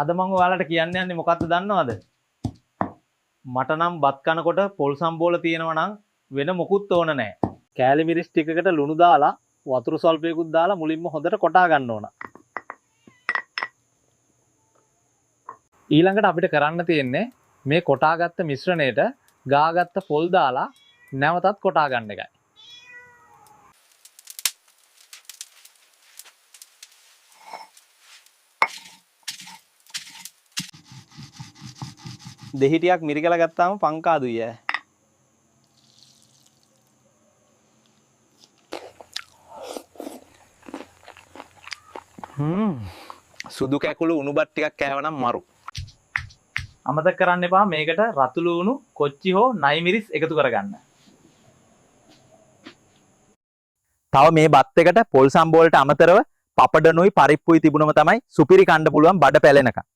අද මම ඔයාලට කියන්න යන්නේ මොකක්ද දන්නවද? මට නම් බත් කනකොට පොල් සම්බෝල තියෙනවා නම් වෙන මොකුත් ඕන නැහැ. කෑලි මිරිස් ටිකකට ලුණු දාලා වතුර සල්පයකුත් දාලා මුලින්ම හොඳට කොටා ගන්න ඕන. ඊළඟට අපිට කරන්න තියෙන්නේ මේ කොටාගත්ත මිශ්‍රණයට ගාගත්ත පොල් දාලා නැවතත් කොටා ගන්න එකයි. දෙහි ටිකක් මිරිකලා ගත්තාම පංකාදුයි ඈ. සුදු කැකුළු උණු බත් ටිකක් කෑවනම් මරු. අමතක කරන්න එපා මේකට රතු ලුණු, කොච්චි හෝ නයි මිරිස් එකතු කරගන්න. තව මේ බත් එකට පොල් සම්බෝලට අමතරව පපඩනුයි පරිප්පුයි තිබුණම තමයි සුපිරි කන්න පුළුවන් බඩ පැලෙනකම්.